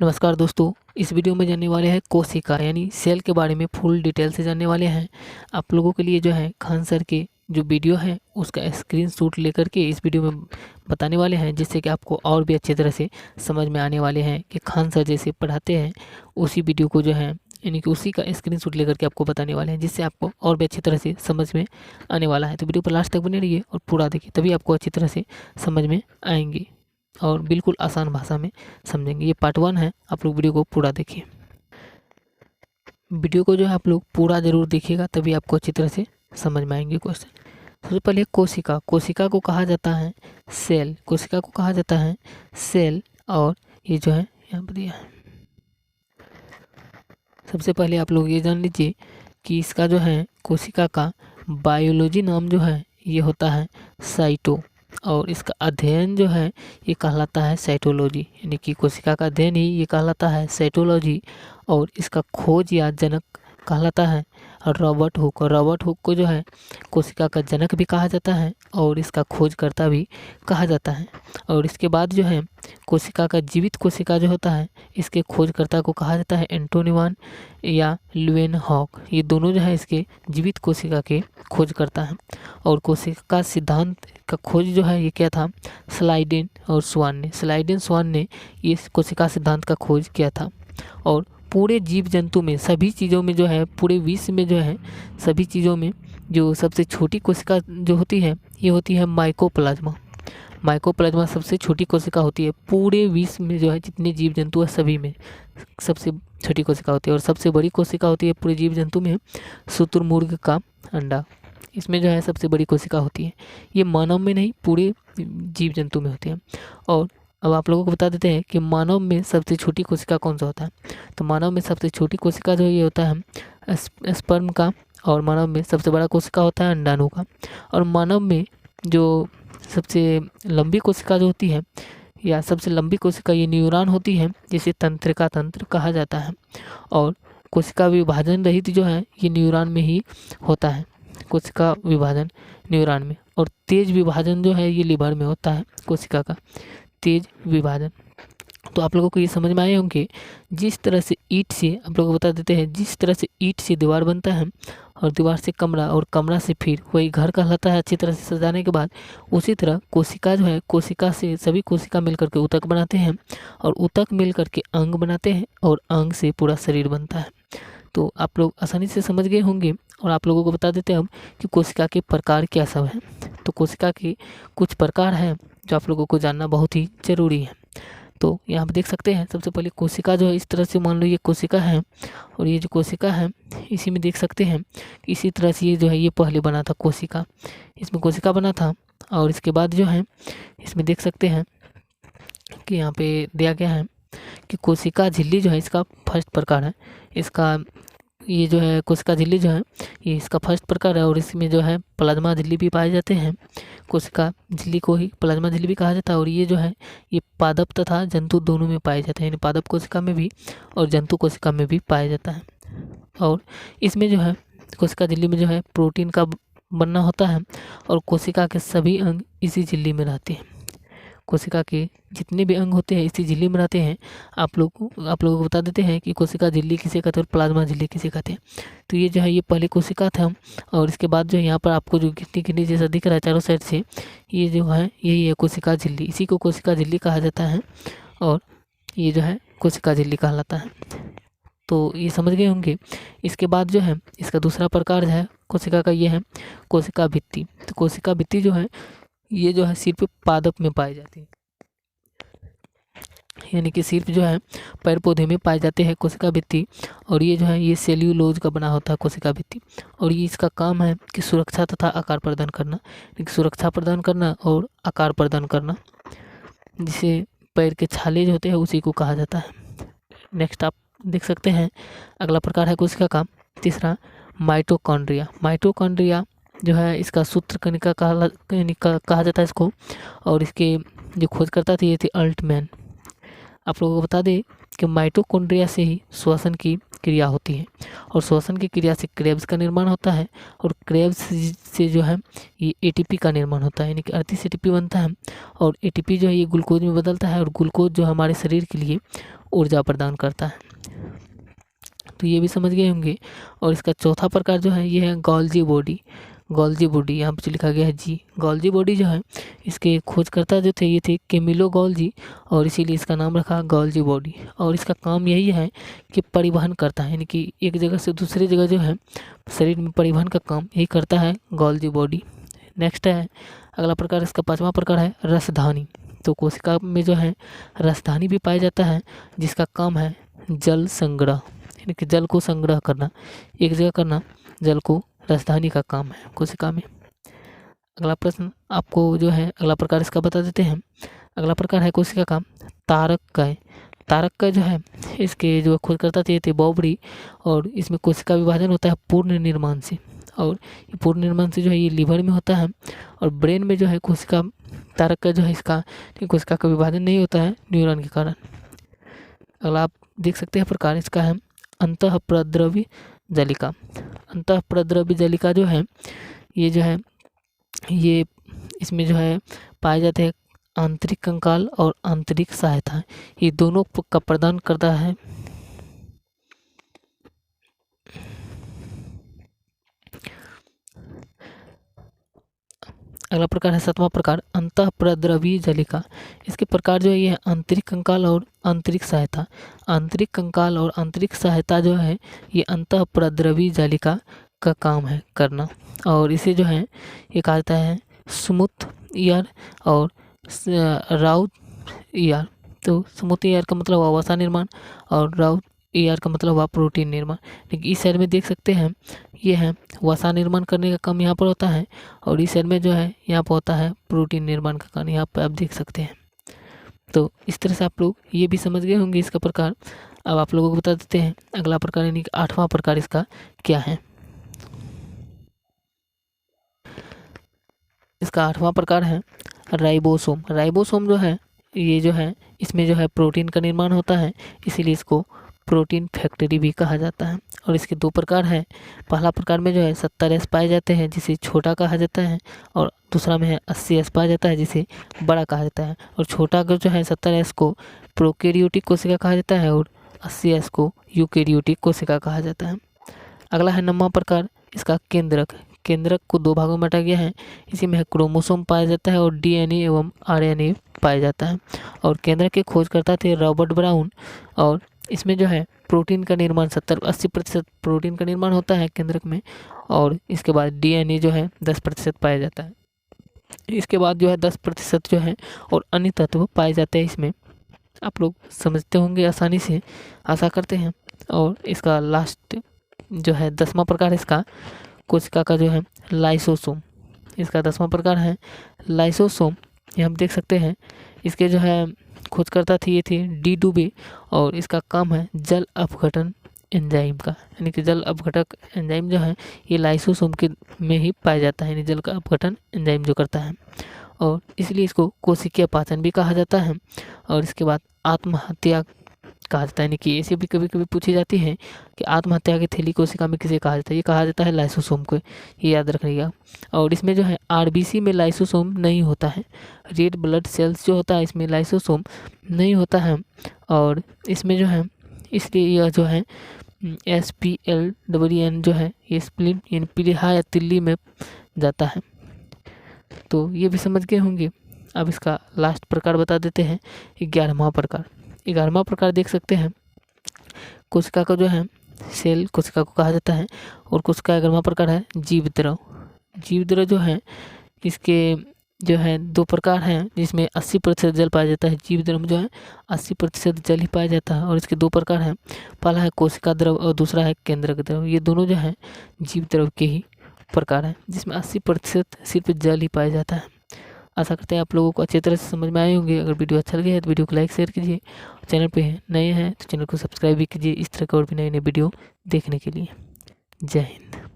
नमस्कार दोस्तों, इस वीडियो में जानने वाले हैं कोशिका यानी सेल के बारे में फुल डिटेल से जानने वाले हैं। आप लोगों के लिए जो है खान सर के जो वीडियो है उसका स्क्रीनशॉट लेकर के इस वीडियो में बताने वाले हैं, जिससे कि आपको और भी अच्छी तरह से समझ में आने वाले हैं कि खान सर जैसे पढ़ाते हैं उसी वीडियो को जो है यानी कि उसी का स्क्रीनशॉट लेकर के आपको बताने वाले हैं, जिससे आपको और भी अच्छी तरह से समझ में आने वाला है। तो वीडियो पर लास्ट तक बने रहिए और पूरा देखिए, तभी आपको अच्छी तरह से समझ में आएंगे और बिल्कुल आसान भाषा में समझेंगे। ये पार्ट 1 है, आप लोग वीडियो को पूरा देखिए। वीडियो को जो है आप लोग पूरा जरूर देखिएगा, तभी आपको अच्छी तरह से समझ में आएंगे क्वेश्चन। सबसे पहले कोशिका। कोशिका को कहा जाता है सेल। कोशिका को कहा जाता है सेल। और ये जो है यहाँ पर दिया है। सबसे पहले आप लोग ये जान लीजिए कि इसका जो है कोशिका का बायोलॉजी नाम जो है ये होता है साइटो, और इसका अध्ययन जो है ये कहलाता है साइटोलॉजी, यानी कि कोशिका का अध्ययन ही ये कहलाता है साइटोलॉजी। और इसका खोज या जनक कहलाता है रॉबर्ट हुक। और रॉबर्ट हुक को जो है कोशिका का जनक भी कहा जाता है और इसका खोजकर्ता भी कहा जाता है। और इसके बाद जो है कोशिका का जीवित कोशिका जो होता है इसके खोजकर्ता को कहा जाता है एंटोनिवान या ल्यूवेनहॉक। ये दोनों जो है इसके जीवित कोशिका के खोजकर्ता हैं। और कोशिका सिद्धांत का खोज जो है ये क्या था, स्लाइडेन और स्वान ने। स्लाइडेन स्वान ने ये कोशिका सिद्धांत का खोज किया था। और पूरे जीव जंतु में सभी चीज़ों में जो है, पूरे विश्व में जो है सभी चीज़ों में जो सबसे छोटी कोशिका जो होती है ये होती है माइकोप्लाज्मा। माइकोप्लाज्मा सबसे छोटी कोशिका होती है पूरे विश्व में, जो है जितने जीव जंतु है सभी में सबसे छोटी कोशिका होती है। और सबसे बड़ी कोशिका होती है पूरे जीव जंतु में शुतुरमुर्ग का अंडा, इसमें जो है सबसे बड़ी कोशिका होती है। ये मानव में नहीं, पूरे जीव जंतु में होती है। और अब आप लोगों को बता देते हैं कि मानव में सबसे छोटी कोशिका कौन सा होता है। तो मानव में सबसे छोटी कोशिका जो ये होता है स्पर्म का, और मानव में सबसे बड़ा कोशिका होता है अंडाणु का। और मानव में जो सबसे लंबी कोशिका जो होती है या सबसे लंबी कोशिका ये न्यूरॉन होती है, जिसे तंत्रिका तंत्र कहा जाता है। और कोशिका विभाजन रहित जो है ये न्यूरॉन में ही होता है, कोशिका विभाजन न्यूरॉन में। और तेज विभाजन जो है ये लिवर में होता है, कोशिका का तेज विभाजन। तो आप लोगों को ये समझ में आए होंगे, जिस तरह से ईंट से आप लोगों को बता देते हैं, जिस तरह से ईंट से दीवार बनता है और दीवार से कमरा और कमरा से फिर वही घर कहलाता है अच्छी तरह से सजाने के बाद, उसी तरह कोशिका जो है, कोशिका से सभी कोशिका मिलकर के ऊतक बनाते हैं और ऊतक मिलकर के अंग बनाते हैं और अंग से पूरा शरीर बनता है। तो आप लोग आसानी से समझ गए होंगे। और आप लोगों को बता देते हैं हम कि कोशिका के प्रकार क्या सब हैं। तो कोशिका के कुछ प्रकार हैं जो आप लोगों को जानना बहुत ही ज़रूरी है। तो यहाँ पर देख सकते हैं, सबसे पहले कोशिका जो है इस तरह से मान लो ये कोशिका है, और ये जो कोशिका है इसी में देख सकते हैं इसी तरह से ये जो है ये पहले बना था कोशिका, इसमें कोशिका बना था। और इसके बाद जो है इसमें देख सकते हैं कि यहाँ पे दिया गया है कि कोशिका झिल्ली जो है इसका फर्स्ट प्रकार है। इसका ये जो है कोशिका झिल्ली जो है ये इसका फर्स्ट प्रकार है। और इसमें जो है प्लाज्मा झिल्ली भी पाए जाते हैं। कोशिका झिल्ली को ही प्लाज्मा झिल्ली भी कहा जाता है। और ये जो है ये पादप तथा जंतु दोनों में पाए जाते हैं, यानी पादप कोशिका में भी और जंतु कोशिका में भी पाया जाता है। और इसमें जो है कोशिका झिल्ली में जो है प्रोटीन का बनना होता है, और कोशिका के सभी अंग इसी झिल्ली में रहते हैं। कोशिका के जितने भी अंग होते हैं इसी झिल्ली में रहते हैं। आप लोगों को बता देते हैं कि कोशिका झिल्ली किसे कहते हैं और प्लाज्मा झिल्ली किसे कहते हैं। तो ये जो है ये पहले कोशिका था। और इसके बाद जो है यहाँ पर आपको जो गिट्टी गिट्टी जैसा दिख रहा है चारों साइड से, ये जो है यही है कोशिका झिल्ली, इसी को कोशिका झिल्ली कहा जाता है। और ये जो है कोशिका झिल्ली कहलाता है। तो ये समझ गए होंगे। इसके बाद जो है इसका दूसरा प्रकार है कोशिका का, ये है कोशिका भित्ति। तो कोशिका भित्ति जो है ये जो है सिर्फ पादप में पाई जाती है, यानी कि सिर्फ जो है पेड़ पौधे में पाए जाते हैं कोशिका भित्ति। और ये जो है ये सेल्यूलोज का बना होता है कोशिका भित्ति। और ये इसका काम है कि सुरक्षा तथा आकार प्रदान करना, सुरक्षा प्रदान करना और आकार प्रदान करना, जिसे पैर के छाले जो होते हैं उसी को कहा जाता है। नेक्स्ट आप देख सकते हैं अगला प्रकार है कोशिका का तीसरा, माइटोकॉन्ड्रिया। माइटोकॉन्ड्रिया जो है इसका सूत्र कणिका कहा जाता है इसको। और इसके जो खोजकर्ता थे ये थे अल्टमैन। आप लोगों को बता दें कि माइटोकॉन्ड्रिया से ही श्वसन की क्रिया होती है, और श्वसन की क्रिया से क्रेब्स का निर्माण होता है। और क्रेब्स से जो है ये एटीपी का निर्माण होता है, यानी कि 38 एटीपी बनता है। और एटीपी जो है ये ग्लूकोज में बदलता है, और ग्लूकोज जो हमारे शरीर के लिए ऊर्जा प्रदान करता है। तो ये भी समझ गए होंगे। और इसका चौथा प्रकार जो है ये है गोल्जी बॉडी। गोल्जी बॉडी यहाँ पे जो लिखा गया है जी, गोल्जी बॉडी जो है इसके खोजकर्ता जो थे ये थे कैमिलो गोल्जी, और इसीलिए इसका नाम रखा गोल्जी बॉडी। और इसका काम यही है कि परिवहन करता है, यानी कि एक जगह से दूसरी जगह जो है शरीर में परिवहन का काम यही करता है गोल्जी बॉडी। नेक्स्ट है अगला प्रकार, इसका पांचवा प्रकार है रसधानी। तो कोशिका में जो है रसधानी भी पाया जाता है, जिसका काम है जल संग्रह, यानी कि जल को संग्रह करना, एक जगह करना जल को, रसधानी का काम है कोशिका में। अगला प्रश्न आपको जो है अगला प्रकार इसका बता देते हैं। अगला प्रकार है कोशिका का तारककय। तारककय जो है इसके जो खोजकर्ता थे बॉबरी, और इसमें कोशिका विभाजन होता है पूर्ण निर्माण से, और ये पूर्ण निर्माण से जो है ये लीवर में होता है, और ब्रेन में जो है कोशिका तारककय जो है इसका कोशिका का विभाजन नहीं होता है न्यूरॉन के कारण। अगला आप देख सकते हैं प्रकार इसका है अंतःप्रद्रवी जालिका। अंतःप्रद्रवी जालिका जो है ये जो है ये इसमें जो है पाए जाते हैं आंतरिक कंकाल और आंतरिक सहायता, ये दोनों का प्रदान करता है। अगला प्रकार है सातवां प्रकार अंतःप्रद्रवी जालिका। इसके प्रकार जो है ये आंतरिक कंकाल और आंतरिक सहायता। आंतरिक कंकाल और आंतरिक सहायता जो है ये अंतःप्रद्रवी जालिका का काम है करना, और इसे जो है ये कहा जाता है स्मूथ ईयर और राउथ ईयर। तो स्मूथ ईयर का मतलब हुआ वसा निर्माण, और राउथ ईयर का मतलब हुआ प्रोटीन निर्माण। लेकिन इस साइड में देख सकते हैं ये है वसा निर्माण करने का काम यहाँ पर होता है, और इस साइड में जो है यहाँ पर होता है प्रोटीन निर्माण का काम, यहाँ पर आप देख सकते हैं। तो इस तरह से आप लोग ये भी समझ गए होंगे इसका प्रकार। अब आप लोगों को बता देते हैं अगला प्रकार, यानी कि आठवां प्रकार इसका क्या है। इसका आठवां प्रकार है राइबोसोम। राइबोसोम जो है ये जो है इसमें जो है प्रोटीन का निर्माण होता है, इसीलिए इसको प्रोटीन फैक्ट्री भी कहा जाता है। और इसके दो प्रकार है, पहला प्रकार में जो है 70S पाए जाते हैं जिसे छोटा कहा जाता है, और दूसरा में है 80S पाया जाता है जिसे बड़ा कहा जाता है। और छोटा जो है 70S को प्रोकैरियोटिक कोशिका कहा जाता है, और 80S को यूकैरियोटिक कोशिका कहा जाता है। अगला है 9वां प्रकार इसका केंद्रक। केंद्रक को दो भागों में बांटा गया है, इसी में क्रोमोसोम पाया जाता है और डीएनए एवं आरएनए पाया जाता है। और केंद्रक के खोजकर्ता थे रॉबर्ट ब्राउन, और इसमें जो है प्रोटीन का निर्माण 70-80% प्रोटीन का निर्माण होता है केंद्रक में, और इसके बाद डीएनए जो है 10% पाया जाता है। इसके बाद जो है 10% जो है और अन्य तत्व पाए जाते हैं इसमें। आप लोग समझते होंगे आसानी से, आशा करते हैं। और इसका लास्ट जो है 10वां प्रकार इसका कोशिका का जो है लाइसोसोम। इसका 10वां प्रकार है लाइसोसोम। ये हम देख सकते हैं इसके जो है खोजकर्ता थे ये थे डी डुबे, और इसका काम है जल अपघटन एंजाइम का, यानी कि जल अपघटक एंजाइम जो है ये लाइसोसोम के में ही पाया जाता है, यानी जल का अपघटन एंजाइम जो करता है, और इसलिए इसको कोशिकीय पाचन भी कहा जाता है। और इसके बाद आत्महत्या कहा जाता है, यानी कि ऐसे भी कभी कभी पूछी जाती है कि आत्महत्या की थैली कोशिका में किसे कहा जाता है, ये कहा जाता है लाइसोसोम को, ये याद रखिएगा। और इसमें जो है आरबीसी में लाइसोसोम नहीं होता है, रेड ब्लड सेल्स जो होता है इसमें लाइसोसोम नहीं होता है, और इसमें जो है इसलिए यह जो है SPLWN जो है ये स्प्लिन यानी पीढ़ा या तिल्ली में जाता है। तो ये भी समझ गए होंगे। अब इसका लास्ट प्रकार बता देते हैं 11वां प्रकार। 11वां प्रकार देख सकते हैं कोशिका का जो है सेल कोशिका को कहा जाता है, और कोशिका 11वां प्रकार है जीव द्रव। जीव द्रव जो है इसके जो है दो प्रकार हैं, जिसमें 80% जल पाया जाता है। जीव द्रव में जो है 80% जल ही पाया जाता है, और इसके दो प्रकार हैं, पहला है कोशिका द्रव और दूसरा है केंद्रक द्रव। ये दोनों जो है जीव द्रव के ही प्रकार हैं, जिसमें 80% सिर्फ जल ही पाया जाता है। आशा करते हैं आप लोगों को अच्छी तरह से समझ में आए होंगे। अगर वीडियो अच्छा लगे है तो वीडियो को लाइक शेयर कीजिए, चैनल पे नए हैं तो चैनल को सब्सक्राइब भी कीजिए इस तरह के और भी नए नए वीडियो देखने के लिए। जय हिंद।